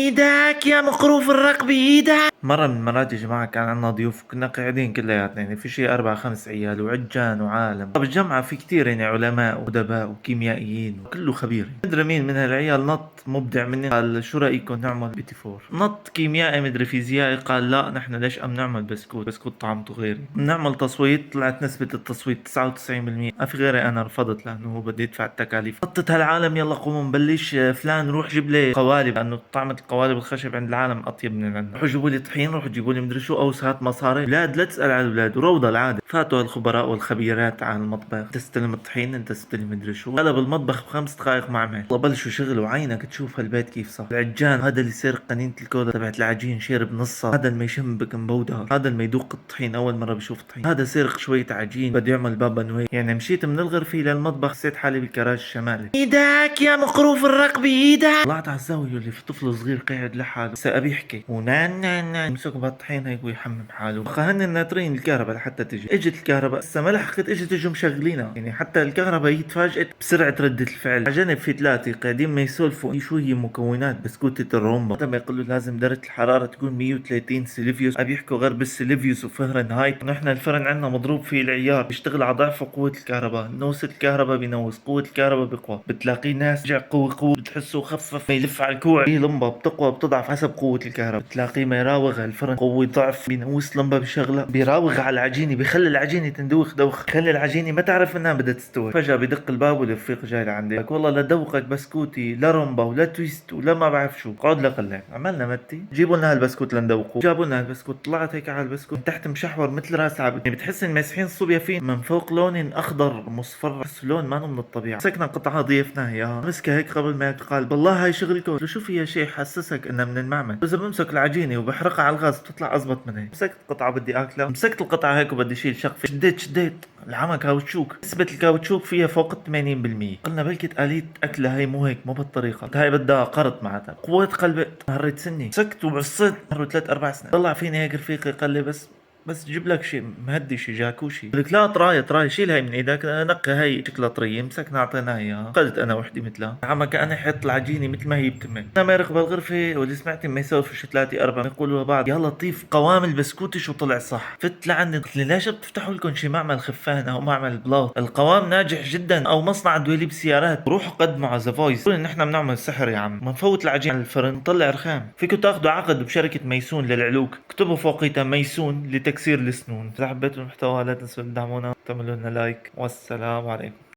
ايدك يا مخروف الرقبة ايدك. مرة من المرات يا جماعة كان عندنا ضيوف كنا قاعدين كلياتنا، يعني في شي 4 5 عيال وعجان وعالم. بالجامعة في كتير يعني علماء وأدباء وكيميائيين وكله خبير. مدري مين من هالعيال نط مبدع مني قال شو رأيكم نعمل بيتي فور. نط كيميائي مدري فيزيائي قال لا نحن ليش نعمل بسكوت طعمته غيري. نعمل تصويت، طلعت نسبة التصويت 99%. ما في غيري انا رفضت لانه هو بده يدفع التكاليف. نطت هالعالم يلا قوموا نبلش، فلان روح جيب لي قوالب لانه طعمة القوالب الخشب عند العالم اطيب من عندنا. روحوا جيبوا لي طحين، روحوا جيبوا لي مدري شو اوسات مصاري. اولاد لا تسال على الاولاد وروضه العاده. فاتوا الخبراء والخبيرات على المطبخ، انت استلم الطحين، انت استلم مدري شو. قلب المطبخ ب5 دقائق ما عمل. بلشوا شغل وعينك تشوف هالبيت كيف صار. العجان هذا اللي يصير قنينة الكولا تبعت العجين شير بنصها، هذا اللي يشم بيكنج باودر، هذا اللي يدوق الطحين اول مره بشوف طحين، هذا سرق شويه عجين بده يعمل بابا نوي. يعني مشيت من الغرفه للمطبخ حسيت حالي بالكراج الشمالي. ايدك يا مخروف الرقبه ايدك. طلعت على الزاويه اللي في طفل صغير قاعد لحاله ابي يحكي ونان نان نان يمسك بهالطحين هيك ويحمم حاله. خهن الناطرين الكهرباء لحتى تجي. اجت الكهرباء هسه ما لحقت اجت اجوا مشغلينها، يعني حتى الكهرباء هي تفاجئت بسرعه رده الفعل. على جنب في 3 قاعدين ما يسولفوا شو هي مكونات بسكوتة الرومبا. هذا ما يقول له لازم درجه الحراره تكون 130 سيليفيوس، ابي يحكوا غير بالسيليفيوس وفهرنهايت. نحن الفرن عندنا مضروب فيه العيار، بيشتغل على ضعف قوه الكهرباء. نوصل الكهرباء بنوص، قوه الكهرباء بقوى. بتلاقيه ناس رجع قوه بتحسه خفف، ما يلف على الكوع. في لمبه بتقوى بتضعف حسب قوه الكهرباء. بتلاقيه ما يراوغ الفرن قوه ضعف، بينوس لمبه بشغله، بيراوغ على العجينه، بيخلي العجينه تندوخ دوخ، بخلي العجينه ما تعرف انها بدها تستوي. فجاه بدق الباب والرفيق جاي لعندي لك والله لا دوقك بسكوتي لا رومبا ولا تويست ولا ما بعرف شو. قعد لقلع عملنا متي جيبوا لنا هالبسكوت لندوقه. جابوا لنا هالبسكوت، طلعت هيك على البسكوت من تحت مشحور مثل راس عبد، يعني بتحس ان ماسحين الصوبيا فيه من فوق لون اخضر مصفر، بس لون ما من الطبيعه. مسكنا قطعه ضيفناها اياها، مسكها هيك قبل ما ياكل قال بالله هاي شغلكم. قلت له شو فيها شيء حسسك انها من المعمل؟ اذا بمسك العجينه وبحرقها على الغاز بتطلع اضبط من هيك. مسكت قطعه بدي اكلها، مسكت القطعه هيك وبدي اشيل شقفه، شديت العمى كاوتشوك، نسبة الكاوتشوك فيها فوق 80%. قلنا بلكي آلية أكلها هي مو هيك، مو بالطريقة هاي، بدها قرط معناتها قوة قلب. مريت سني مسكت وبصيت مروا 3 4 سنين. طلع فيني هيك رفيقي قال لي بس جيب لك شيء مهدي، شيء جاكوشي. قلت لك لا طراية شيل هاي من ايدك، نقي هاي شكلها طرية. مسكنا اعطيناها اياها، اخذت انا وحدي مثلها عم كأني حط العجينة مثل ما هي بتمك. انا مارق بالغرفة واللي سمعت ما يسولفوا 3 4 يقولوا لبعض يا لطيف قوام البسكوت شو طلع صح. فت لعندي قلت لي ليش بتفتحوا لكم شي معمل خفان او معمل بلاط؟ القوام ناجح جدا، او مصنع دويليب سيارات، روحوا قدموا على ذا فويس قولوا ان احنا بنعمل سحر يا عم. بنفوت العجين على الفرن نطلع رخام. فيكم تاخذوا عقد بشركة ميسون للعلوك، اكتبوا فوقيتها ميسون لتكسير السنون. إذا حبيتوا المحتوى لا تنسوا تدعمونا، تعملوا لنا لايك، والسلام عليكم.